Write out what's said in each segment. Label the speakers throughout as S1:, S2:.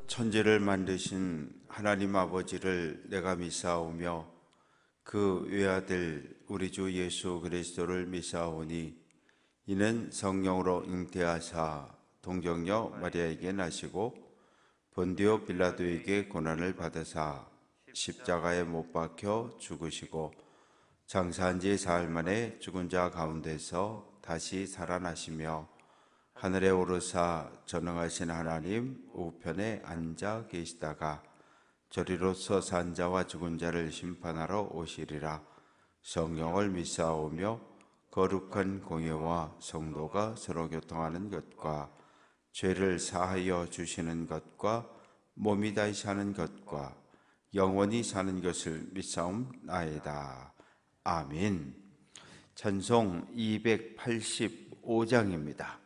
S1: 천지를 만드신 하나님 아버지를 내가 믿사오며 그 외아들 우리 주 예수 그리스도를 믿사오니 이는 성령으로 잉태하사 동정녀 마리아에게 나시고 본디오 빌라도에게 고난을 받으사 십자가에 못 박혀 죽으시고 장사한 지 사흘 만에 죽은 자 가운데서 다시 살아나시며 하늘에 오르사 전능하신 하나님 우편에 앉아 계시다가 저리로서 산 자와 죽은 자를 심판하러 오시리라. 성령을 믿사오며 거룩한 공예와 성도가 서로 교통하는 것과 죄를 사하여 주시는 것과 몸이 다시 사는 것과 영원히 사는 것을 믿사옵나이다. 아멘. 찬송 285장입니다.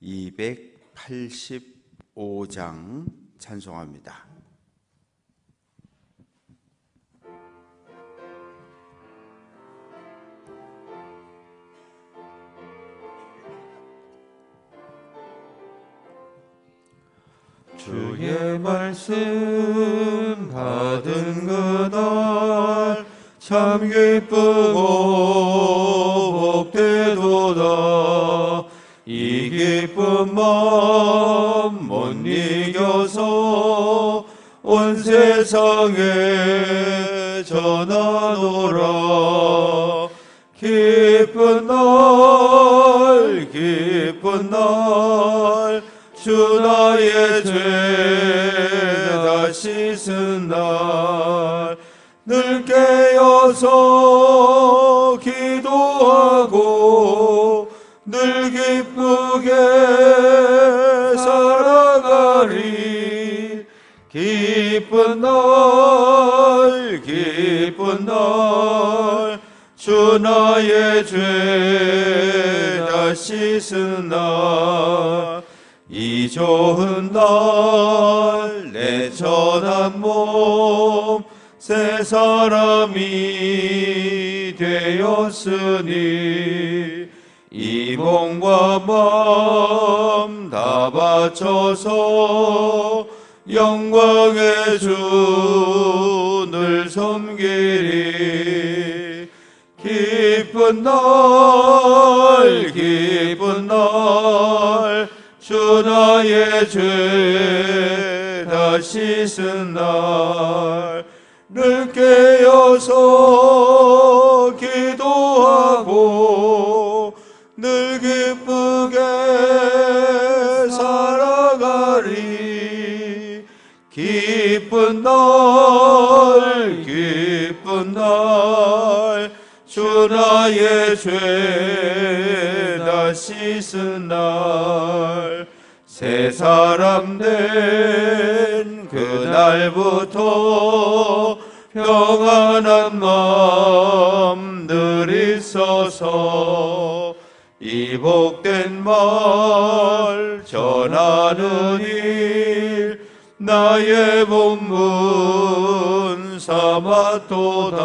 S1: 285장 찬송합니다.
S2: 주의 말씀 받은 그날 참 기쁘고 복되도다. 이 기쁜 마음 못 이겨서 온 세상에 전하노라. 기쁜 날 주 나의 죄 다 씻은 날 늘 깨어서 기도하고 늘 기쁘게 살아가리. 기쁜 날 주 나의 죄 다 씻은 날 이 좋은 날 내 천한 몸 새 사람이 되었으니 이 몸과 마음 다 바쳐서 영광의 주를 섬기리. 기쁜 날 주 나의 죄 다 씻은 날 늘 깨어서 기도하고 늘 기쁘게 살아가리. 기쁜 날 주 나의 죄 다 씻은 날 새 사람 된 그날부터 평안한 마음 늘 있어서 이 복된 말 전하는 일 나의 본분 삼았도다.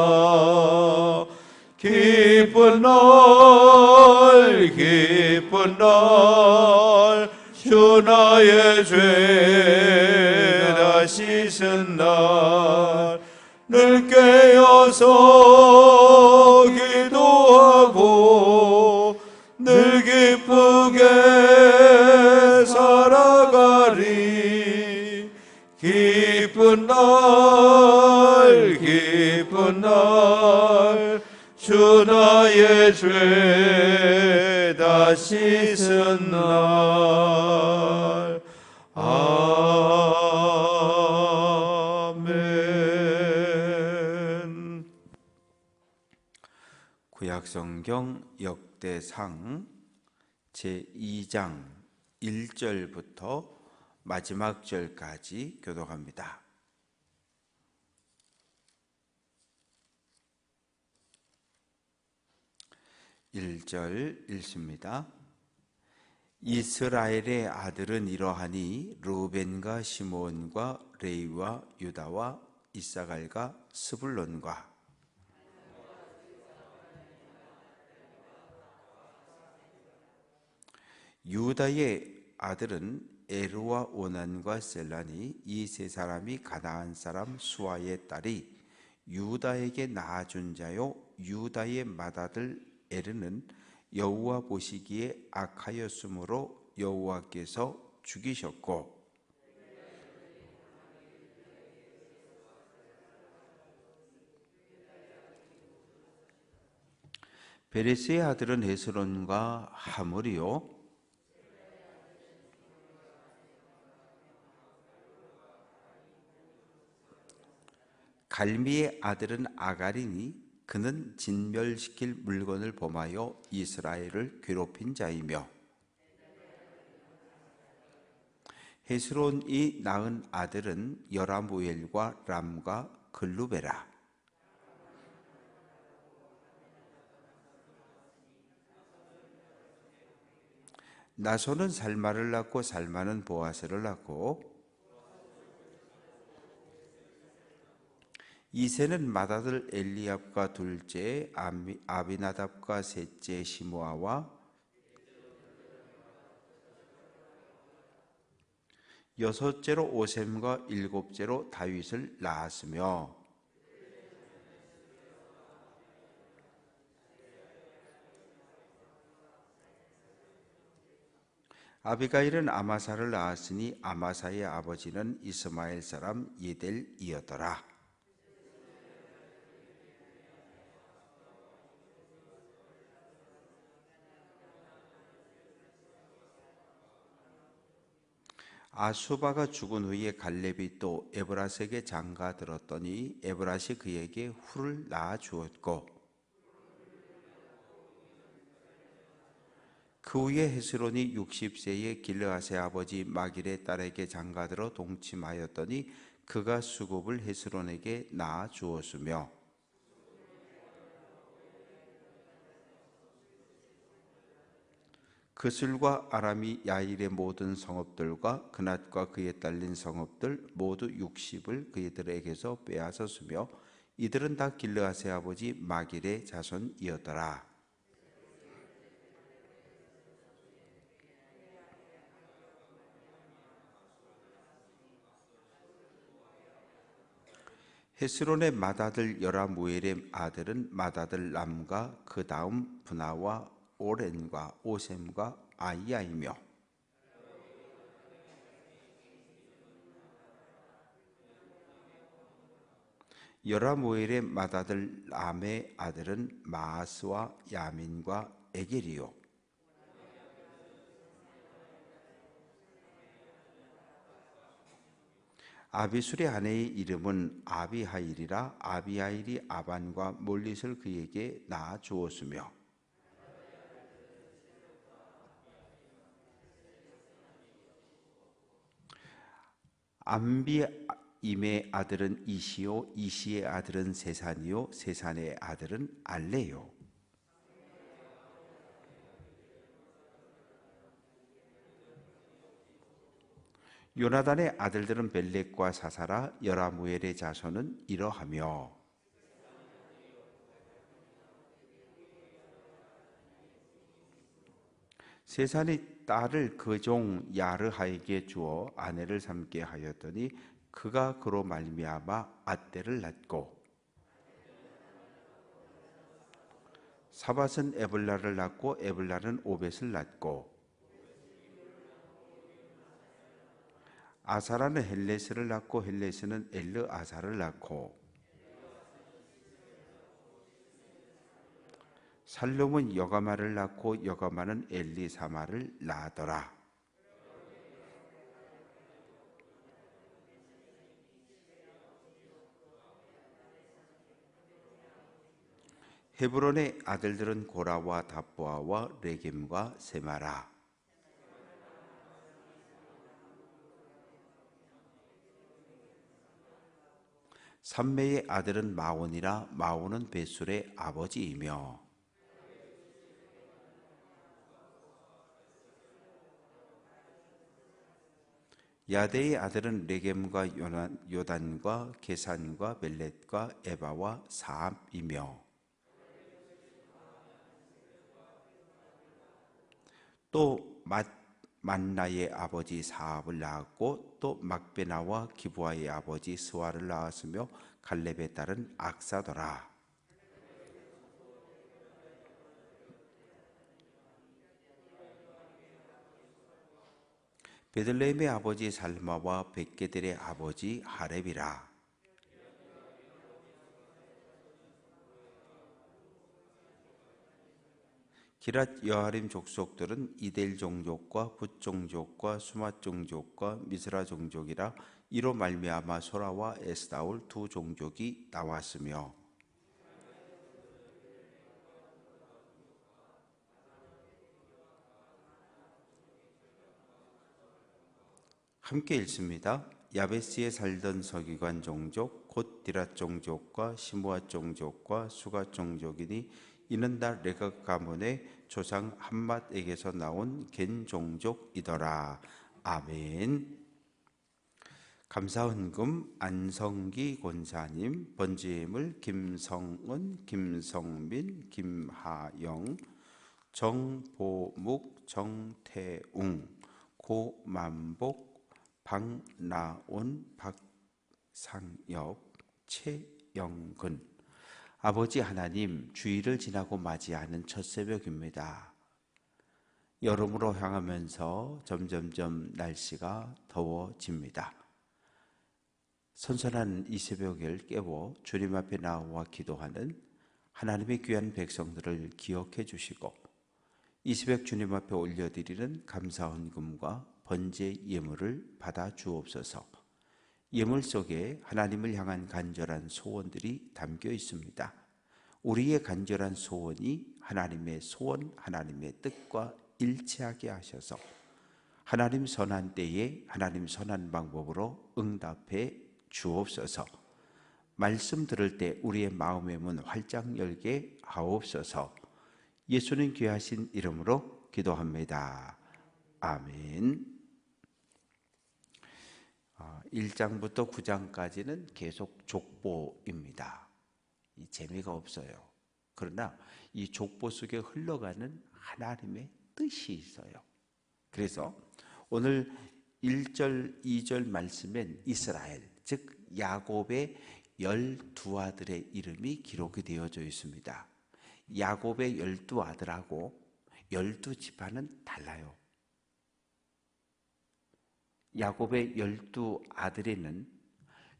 S2: 기쁜 날 주 나의 죄 다 씻은 날 늘 깨어서 기도하고 늘 기쁘게 살아가리. 기쁜 날 주 나의 죄 다 씻은 날. 아멘.
S1: 구약성경 역대상 제2장 1절부터 마지막 절까지 교독합니다. 1절 읽습니다. 이스라엘의 아들은 이러하니 르우벤과 시므온과 레위와 유다와 이사갈과 스불론과 유다의 아들은 에르와 오난과 셀라니, 이 세 사람이 가나안 사람 수아의 딸이 유다에게 낳아준 자요. 유다의 맏아들 에르는 여호와 보시기에 악하였으므로 여호와께서 죽이셨고, 베레스의 아들은 헤스론과 하물이요. 갈미의 아들은 아갈이니 그는 진멸시킬 물건을 범하여 이스라엘을 괴롭힌 자이며, 헤스론이 낳은 아들은 여라무엘과 람과 글루베라. 나손은 살마를 낳고 살마는 보아스를 낳고, 이세는 맏아들 엘리압과 둘째 아비나답과 셋째 시므아와 여섯째로 오셈과 일곱째로 다윗을 낳았으며, 아비가일은 아마사를 낳았으니 아마사의 아버지는 이스마엘 사람 예델이었더라. 아수바가 죽은 후에 갈렙이 또 에브라스에게 장가 들었더니 에브라시 그에게 훌을 낳아 주었고, 그 후에 헤스론이 60세에 길르앗의 아버지 마길의 딸에게 장가들어 동침하였더니 그가 수급을 헤스론에게 낳아 주었으며, 그슬과 아람이 야일의 모든 성읍들과 그낫과 그에 딸린 성읍들 모두 60을 그들에게서 빼앗았으며, 이들은 다 길르앗의 아버지 마길의 자손이었더라. 헤스론의 맏아들 여라무엘의 아들은 맏아들 람과 그 다음 분하와 오렌과 오셈과 아이야이며, 여라무엘의 맏아들 람의 아들은 마아스와 야민과 에겔이요. 아비술의 아내의 이름은 아비하일이라. 아비하일이 아반과 몰릿을 그에게 낳아 주었으며, 암비임의 아들은 이시요, 이시의 아들은 세산이요, 세산의 아들은 알레요. 요나단의 아들들은 벨렉과 사사라. 여라무엘의 자손은 이러하며, 세산이 딸을 그 종 야르하에게 주어 아내를 삼게 하였더니 그가 그로 말미암아 앗대를 낳고, 사밧은 에블라를 낳고 에블라는 오벳을 낳고, 아사라는 헬레스를 낳고 헬레스는 엘르아사를 낳고, 살lum은 여가마를 낳고 여가마는 엘리사마를 낳았더라. 헤브론의 아들들은 고라와 답보아와 레겜과 세마라. 삼매의 아들은 마온이라. 마온은 베술의 아버지이며, 야데의 아들은 레겜과 요단과 게산과 벨렛과 에바와 사압이며, 또 만나의 아버지 사압을 낳았고 또 막베나와 기부아의 아버지 스와를 낳았으며 갈렙의 딸은 악사더라. 베들레헴의 아버지 살마와 백게들의 아버지 하렙이라. 기랏 여아림 족속들은 이델 종족과 붓 종족과 수맛 종족과 미스라 종족이라. 이로 말미암아 소라와 에스다올 두 종족이 나왔으며 함께 읽습니다. 야베스에 살던 서기관 종족 곧 디랏 종족과 시므앗 종족과 수가 종족이니 이는 다 레각 가문의 조상 함맛에게서 나온 겐 종족이더라. 아멘. 감사헌금 안성기 권사님, 번제물 김성은, 김성민, 김하영, 정보묵, 정태웅, 고만복, 박나온, 박상엽, 최영근. 아버지 하나님, 주일을 지나고 맞이하는 첫 새벽입니다. 여름으로 향하면서 점점점 날씨가 더워집니다. 선선한 이 새벽을 깨워 주님 앞에 나와 기도하는 하나님의 귀한 백성들을 기억해 주시고 이 새벽 주님 앞에 올려드리는 감사헌금과 번제 예물을 받아 주옵소서. 예물 속에 하나님을 향한 간절한 소원들이 담겨 있습니다. 우리의 간절한 소원이 하나님의 소원, 하나님의 뜻과 일치하게 하셔서 하나님 선한 때에 하나님 선한 방법으로 응답해 주옵소서. 말씀 들을 때 우리의 마음의 문 활짝 열게 하옵소서. 예수님 귀하신 이름으로 기도합니다. 아멘. 1장부터 9장까지는 계속 족보입니다. 이 재미가 없어요. 그러나 이 족보 속에 흘러가는 하나님의 뜻이 있어요. 그래서 오늘 1절, 2절 말씀엔 이스라엘, 즉 야곱의 12아들의 이름이 기록이 되어져 있습니다. 야곱의 12아들하고 12지파는 달라요. 야곱의 12아들에는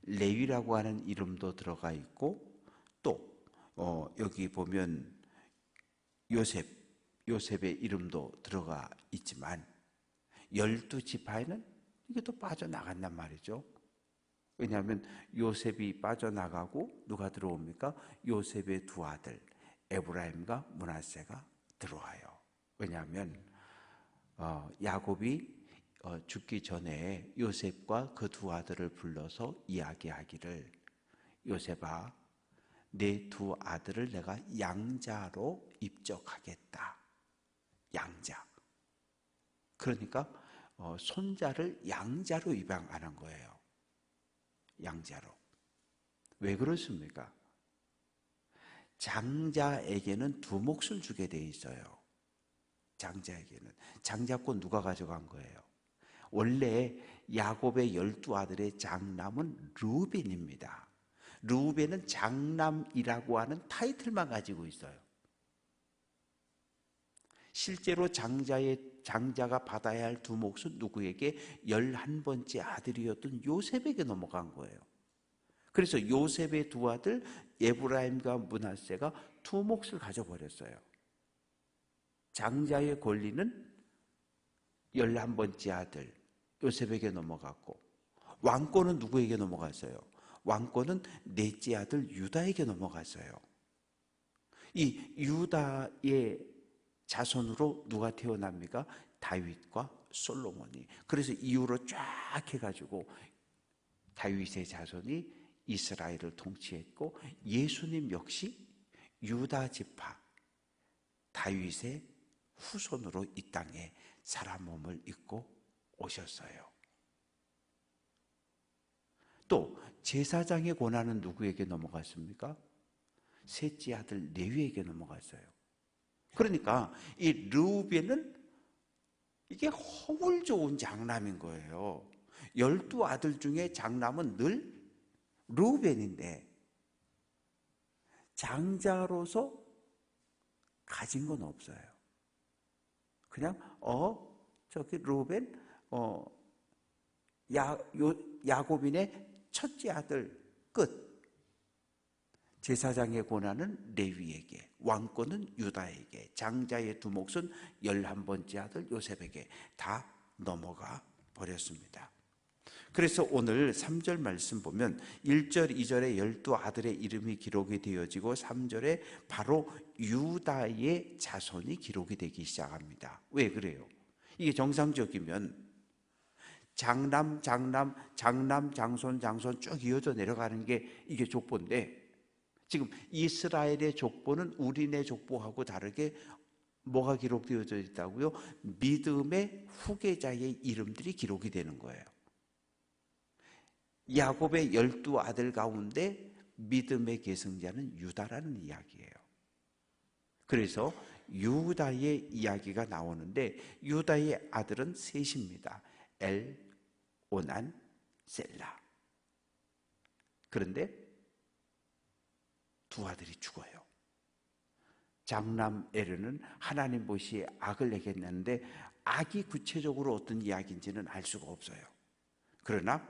S1: 레위라고 하는 이름도 들어가 있고 또 여기 보면 요셉의 이름도 들어가 있지만 12지파에는 이게 또 빠져나간단 말이죠. 왜냐하면 요셉이 빠져나가고 누가 들어옵니까? 요셉의 두 아들 에브라임과 므낫세가 들어와요. 왜냐하면 야곱이 죽기 전에 요셉과 그 두 아들을 불러서 이야기하기를 요셉아, 내 두 아들을 내가 양자로 입적하겠다. 양자. 그러니까 손자를 양자로 입양하는 거예요. 양자로. 왜 그렇습니까? 장자에게는 두 몫을 주게 돼 있어요. 장자에게는. 장자권 누가 가져간 거예요? 원래 야곱의 12아들의 장남은 르우벤입니다. 르우벤은 장남이라고 하는 타이틀만 가지고 있어요. 실제로 장자가 받아야 할 두 몫은 누구에게? 11번째 아들이었던 요셉에게 넘어간 거예요. 그래서 요셉의 두 아들 에브라임과 므낫세가 두 몫을 가져버렸어요. 장자의 권리는 11번째 아들 요셉에게 넘어갔고 왕권은 누구에게 넘어갔어요? 왕권은 넷째 아들 유다에게 넘어갔어요. 이 유다의 자손으로 누가 태어납니까? 다윗과 솔로몬이. 그래서 이후로 쫙 해가지고 다윗의 자손이 이스라엘을 통치했고 예수님 역시 유다 지파 다윗의 후손으로 이 땅에 사람 몸을 입고 오셨어요. 또 제사장의 권한은 누구에게 넘어갔습니까? 셋째 아들 레위에게 넘어갔어요. 그러니까 이 르우벤은 이게 허울 좋은 장남인 거예요. 12아들 중에 장남은 늘 르우벤인데 장자로서 가진 건 없어요. 그냥 저기 르우벤 야곱인의 첫째 아들 끝. 제사장의 권한은 레위에게, 왕권은 유다에게, 장자의 두 몫은 11번째 아들 요셉에게 다 넘어가 버렸습니다. 그래서 오늘 3절 말씀 보면 1절, 2절에 12아들의 이름이 기록이 되어지고 3절에 바로 유다의 자손이 기록이 되기 시작합니다. 왜 그래요? 이게 정상적이면 장남, 장손 쭉 이어져 내려가는 게 이게 족보인데, 지금 이스라엘의 족보는 우리네 족보하고 다르게 뭐가 기록되어져 있다고요? 믿음의 후계자의 이름들이 기록이 되는 거예요. 야곱의 12아들 가운데 믿음의 계승자는 유다라는 이야기예요. 그래서 유다의 이야기가 나오는데 유다의 아들은 셋입니다. 엘, 오난, 셀라. 그런데 두 아들이 죽어요. 장남 에르는 하나님 보시기에 악을 내겠는데 악이 구체적으로 어떤 이야기인지는 알 수가 없어요. 그러나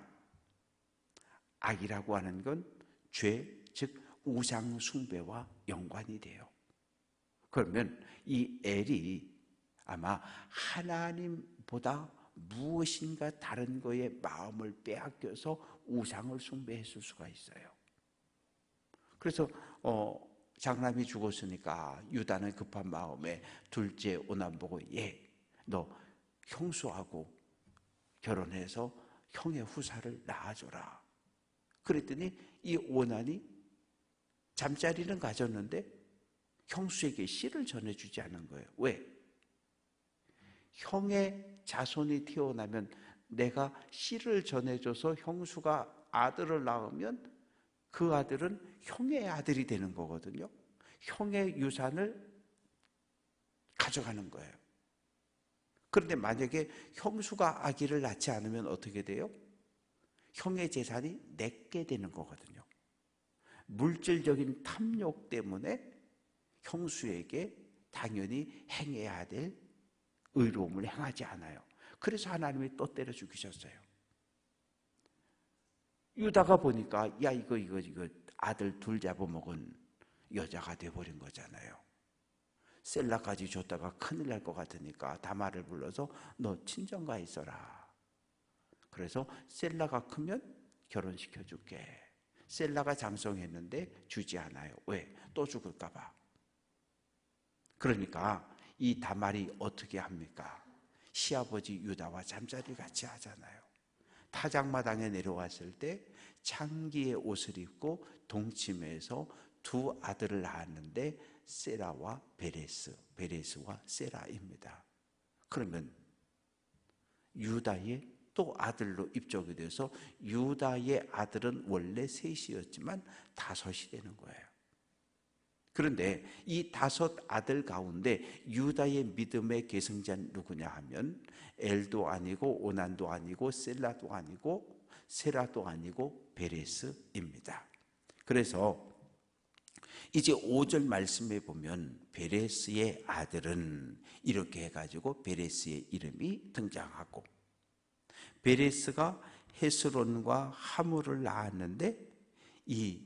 S1: 악이라고 하는 건 죄, 즉 우상 숭배와 연관이 돼요. 그러면 이 엘이 아마 하나님보다 무엇인가 다른 거에 마음을 빼앗겨서 우상을 숭배했을 수가 있어요. 그래서 장남이 죽었으니까 유다는 급한 마음에 둘째 오난 보고 너 형수하고 결혼해서 형의 후사를 낳아줘라. 그랬더니 이 오난이 잠자리는 가졌는데 형수에게 씨를 전해주지 않은 거예요. 왜? 형의 자손이 태어나면 내가 씨를 전해줘서 형수가 아들을 낳으면 그 아들은 형의 아들이 되는 거거든요. 형의 유산을 가져가는 거예요. 그런데 만약에 형수가 아기를 낳지 않으면 어떻게 돼요? 형의 재산이 내게 되는 거거든요. 물질적인 탐욕 때문에 형수에게 당연히 행해야 될 의로움을 행하지 않아요. 그래서 하나님이 또 때려 죽이셨어요. 유다가 보니까 이거 아들 둘 잡아먹은 여자가 돼버린 거잖아요. 셀라까지 줬다가 큰일 날 것 같으니까 다말을 불러서 너 친정가 있어라. 그래서 셀라가 크면 결혼시켜줄게. 셀라가 장성했는데 주지 않아요. 왜? 또 죽을까 봐. 그러니까 이 다말이 어떻게 합니까? 시아버지 유다와 잠자리 같이 하잖아요. 타작마당에 내려왔을 때 창기의 옷을 입고 동침해서 두 아들을 낳았는데 세라와 베레스와 세라입니다. 그러면 유다의 또 아들로 입적이 돼서 유다의 아들은 원래 셋이었지만 다섯이 되는 거예요. 그런데 이 다섯 아들 가운데 유다의 믿음의 계승자는 누구냐 하면 엘도 아니고 오난도 아니고 셀라도 아니고 세라도 아니고 베레스입니다. 그래서 이제 5절 말씀에 보면 베레스의 아들은 이렇게 해가지고 베레스의 이름이 등장하고, 베레스가 헤스론과 하물을 낳았는데 이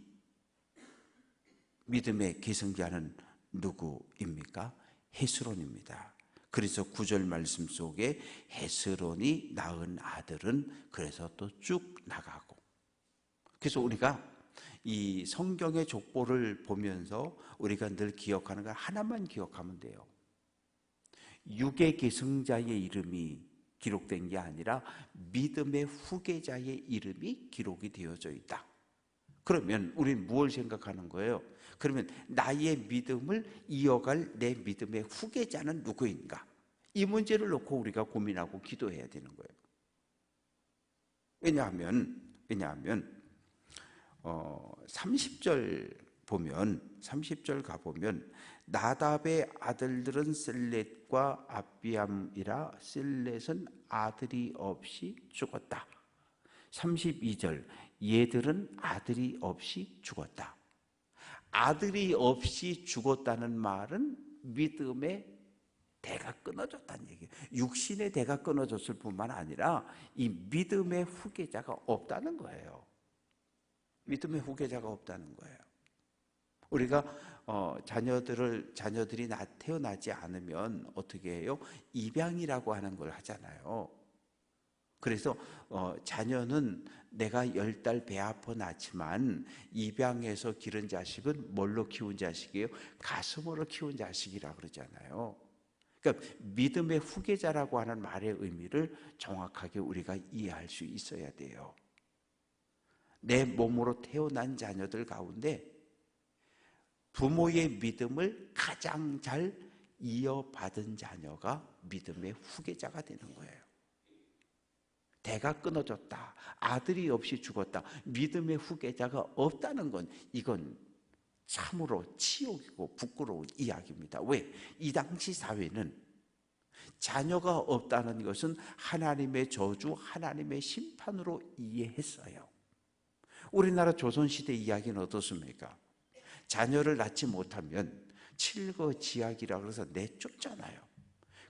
S1: 믿음의 계승자는 누구입니까? 헤스론입니다. 그래서 9절 말씀 속에 헤스론이 낳은 아들은 그래서 또 쭉 나가고, 그래서 우리가 이 성경의 족보를 보면서 우리가 늘 기억하는 건 하나만 기억하면 돼요. 육의 계승자의 이름이 기록된 게 아니라 믿음의 후계자의 이름이 기록이 되어져 있다. 그러면 우리는 무엇을 생각하는 거예요? 그러면 나의 믿음을 이어갈 내 믿음의 후계자는 누구인가? 이 문제를 놓고 우리가 고민하고 기도해야 되는 거예요. 왜냐하면 30절 보면 30절 가보면 나답의 아들들은 셀렛과 아비암이라 셀렛은 아들이 없이 죽었다. 32절 얘들은 아들이 없이 죽었다. 아들이 없이 죽었다는 말은 믿음의 대가 끊어졌다는 얘기예요. 육신의 대가 끊어졌을 뿐만 아니라 이 믿음의 후계자가 없다는 거예요. 믿음의 후계자가 없다는 거예요. 우리가 자녀들이 태어나지 않으면 어떻게 해요? 입양이라고 하는 걸 하잖아요. 그래서 자녀는 내가 10달 배 아파 낳지만 입양해서 기른 자식은 뭘로 키운 자식이에요? 가슴으로 키운 자식이라 그러잖아요. 그러니까 믿음의 후계자라고 하는 말의 의미를 정확하게 우리가 이해할 수 있어야 돼요. 내 몸으로 태어난 자녀들 가운데 부모의 믿음을 가장 잘 이어받은 자녀가 믿음의 후계자가 되는 거예요. 대가 끊어졌다, 아들이 없이 죽었다, 믿음의 후계자가 없다는 건 이건 참으로 치욕이고 부끄러운 이야기입니다. 왜? 이 당시 사회는 자녀가 없다는 것은 하나님의 저주, 하나님의 심판으로 이해했어요. 우리나라 조선시대 이야기는 어떻습니까? 자녀를 낳지 못하면 칠거지약이라고 해서 내쫓잖아요.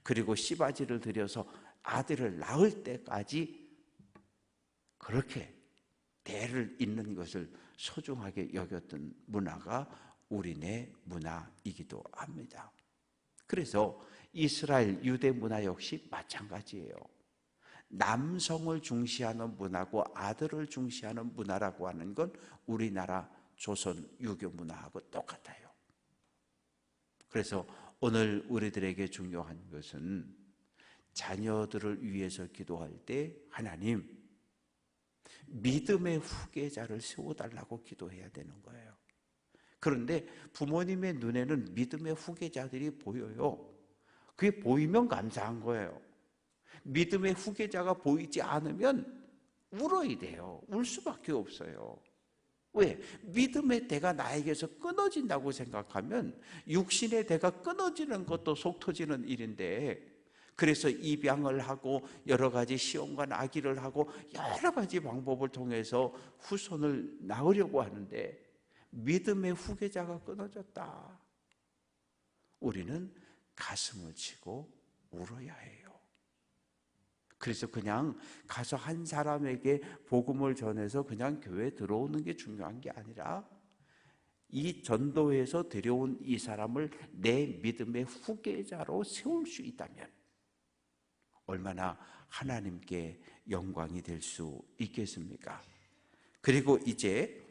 S1: 그리고 씨바지를 들여서 아들을 낳을 때까지 그렇게 대를 잇는 것을 소중하게 여겼던 문화가 우리네 문화이기도 합니다. 그래서 이스라엘 유대 문화 역시 마찬가지예요. 남성을 중시하는 문화고 아들을 중시하는 문화라고 하는 건 우리나라 조선 유교 문화하고 똑같아요. 그래서 오늘 우리들에게 중요한 것은 자녀들을 위해서 기도할 때 하나님 믿음의 후계자를 세워달라고 기도해야 되는 거예요. 그런데 부모님의 눈에는 믿음의 후계자들이 보여요. 그게 보이면 감사한 거예요. 믿음의 후계자가 보이지 않으면 울어야 돼요. 울 수밖에 없어요. 왜? 믿음의 대가 나에게서 끊어진다고 생각하면 육신의 대가 끊어지는 것도 속 터지는 일인데, 그래서 입양을 하고 여러 가지 시험과 나기를 하고 여러 가지 방법을 통해서 후손을 낳으려고 하는데 믿음의 후계자가 끊어졌다. 우리는 가슴을 치고 울어야 해요. 그래서 그냥 가서 한 사람에게 복음을 전해서 그냥 교회에 들어오는 게 중요한 게 아니라 이 전도에서 들여온 이 사람을 내 믿음의 후계자로 세울 수 있다면 얼마나 하나님께 영광이 될 수 있겠습니까? 그리고 이제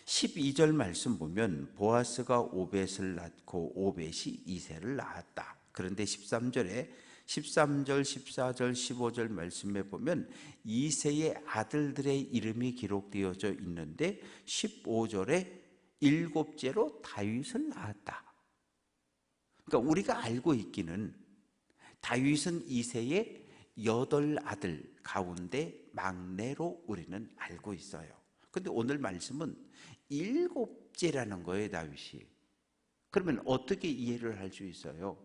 S1: 12절 말씀 보면 보아스가 오벳을 낳고 오벳이 이새를 낳았다. 그런데 13절, 14절, 15절 말씀에 보면 이새의 아들들의 이름이 기록되어져 있는데 15절에 일곱째로 다윗을 낳았다. 그러니까 우리가 알고 있기는 다윗은 이새의 8아들 가운데 막내로 우리는 알고 있어요. 그런데 오늘 말씀은 7째라는 거예요, 다윗이. 그러면 어떻게 이해를 할 수 있어요?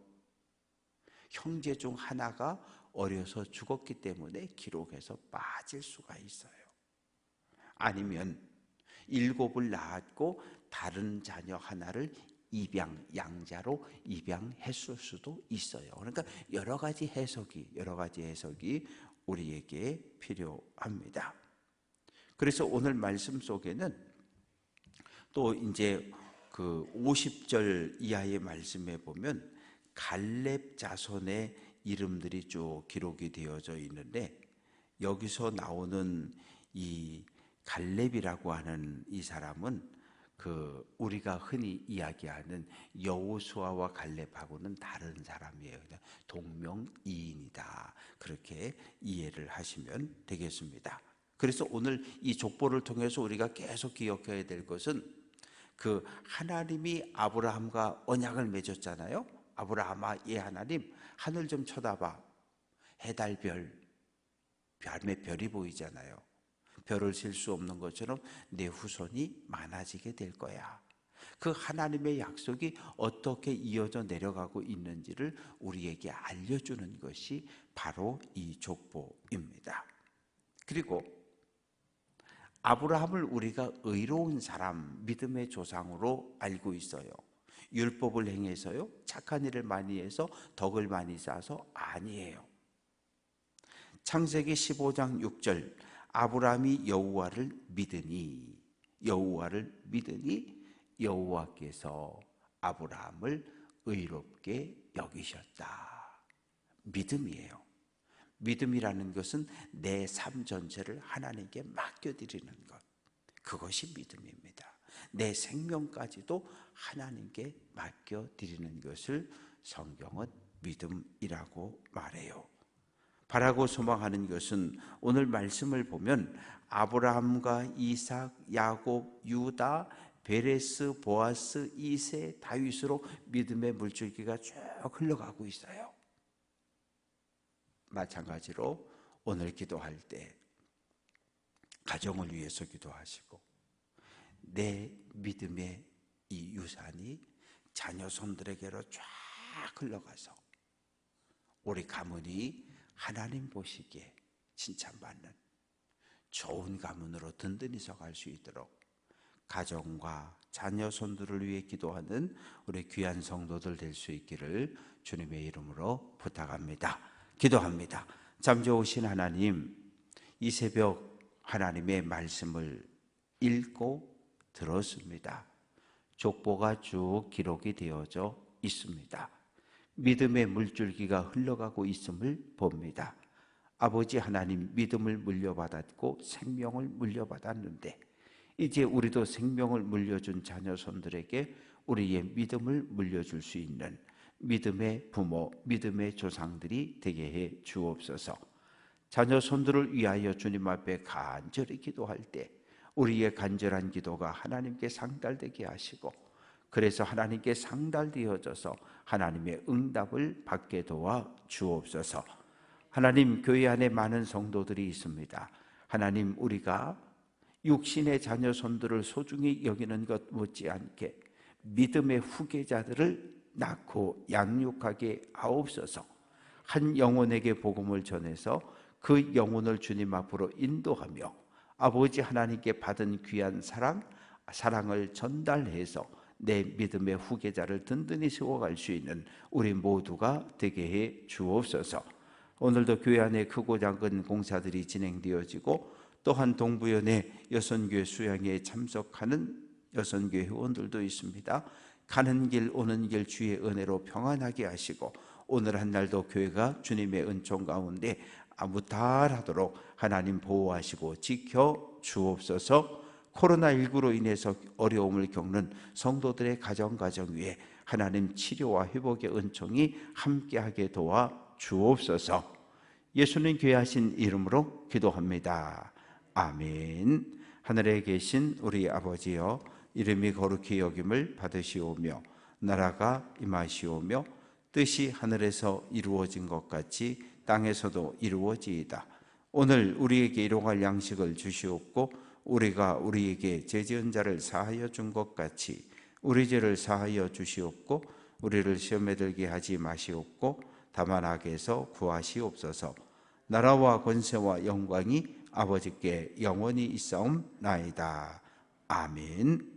S1: 형제 중 하나가 어려서 죽었기 때문에 기록에서 빠질 수가 있어요. 아니면 7을 낳았고 다른 자녀 하나를 양자로 입양했을 수도 있어요. 그러니까 여러 가지 해석이 우리에게 필요합니다. 그래서 오늘 말씀 속에는 또 이제 그 50절 이하의 말씀에 보면 갈렙 자손의 이름들이 쭉 기록이 되어져 있는데 여기서 나오는 이 갈렙이라고 하는 이 사람은 그 우리가 흔히 이야기하는 여호수아와 갈렙하고는 다른 사람이에요. 그냥 동명이인이다. 그렇게 이해를 하시면 되겠습니다. 그래서 오늘 이 족보를 통해서 우리가 계속 기억해야 될 것은 그 하나님이 아브라함과 언약을 맺었잖아요. 아브라함아, 예 하나님, 하늘 좀 쳐다봐. 해달 별, 밤에 별이 보이잖아요. 별을 셀 수 없는 것처럼 내 후손이 많아지게 될 거야. 그 하나님의 약속이 어떻게 이어져 내려가고 있는지를 우리에게 알려주는 것이 바로 이 족보입니다. 그리고 아브라함을 우리가 의로운 사람, 믿음의 조상으로 알고 있어요. 율법을 행해서요, 착한 일을 많이 해서 덕을 많이 쌓아서 아니에요. 창세기 15장 6절, 아브라함이 여호와를 믿으니 여호와께서 아브라함을 의롭게 여기셨다. 믿음이에요. 믿음이라는 것은 내 삶 전체를 하나님께 맡겨드리는 것, 그것이 믿음입니다. 내 생명까지도 하나님께 맡겨드리는 것을 성경은 믿음이라고 말해요. 바라고 소망하는 것은 오늘 말씀을 보면 아브라함과 이삭, 야곱, 유다, 베레스, 보아스, 이세, 다윗으로 믿음의 물줄기가 쭉 흘러가고 있어요. 마찬가지로 오늘 기도할 때 가정을 위해서 기도하시고, 내 믿음의 이 유산이 자녀 손들에게로 쫙 흘러가서 우리 가문이 하나님 보시기에 칭찬받는 좋은 가문으로 든든히 서갈 수 있도록 가정과 자녀 손들을 위해 기도하는 우리 귀한 성도들 될 수 있기를 주님의 이름으로 부탁합니다. 기도합니다. 잠 좋으신 하나님, 이 새벽 하나님의 말씀을 읽고 들었습니다. 족보가 쭉 기록이 되어져 있습니다. 믿음의 물줄기가 흘러가고 있음을 봅니다. 아버지 하나님, 믿음을 물려받았고 생명을 물려받았는데 이제 우리도 생명을 물려준 자녀손들에게 우리의 믿음을 물려줄 수 있는 믿음의 부모, 믿음의 조상들이 되게 해 주옵소서. 자녀손들을 위하여 주님 앞에 간절히 기도할 때 우리의 간절한 기도가 하나님께 상달되게 하시고, 그래서 하나님께 상달되어져서 하나님의 응답을 받게 도와 주옵소서. 하나님, 교회 안에 많은 성도들이 있습니다. 하나님, 우리가 육신의 자녀손들을 소중히 여기는 것 못지않게 믿음의 후계자들을 낳고 양육하게 하옵소서. 한 영혼에게 복음을 전해서 그 영혼을 주님 앞으로 인도하며 아버지 하나님께 받은 귀한 사랑을 전달해서 내 믿음의 후계자를 든든히 세워갈 수 있는 우리 모두가 되게 해 주옵소서. 오늘도 교회 안에 크고 작은 공사들이 진행되어지고, 또한 동부연의 여선교회 수양회에 참석하는 여선교회 회원들도 있습니다. 가는 길 오는 길 주의 은혜로 평안하게 하시고, 오늘 한 날도 교회가 주님의 은총 가운데 무탈하도록 하나님 보호하시고 지켜 주옵소서. 코로나19로 인해서 어려움을 겪는 성도들의 가정 위에 하나님 치료와 회복의 은총이 함께하게 도와 주옵소서. 예수님 귀하신 이름으로 기도합니다. 아멘. 하늘에 계신 우리 아버지여, 이름이 거룩히 여김을 받으시오며 나라가 임하시오며 뜻이 하늘에서 이루어진 것 같이 땅에서도 이루어지이다. 오늘 우리에게 일용할 양식을 주시옵고, 우리가 우리에게 죄 지은 자를 사하여 준 것 같이 우리 죄를 사하여 주시옵고, 우리를 시험에 들게 하지 마시옵고 다만 악에서 구하시옵소서. 나라와 권세와 영광이 아버지께 영원히 있사옵나이다. 아멘.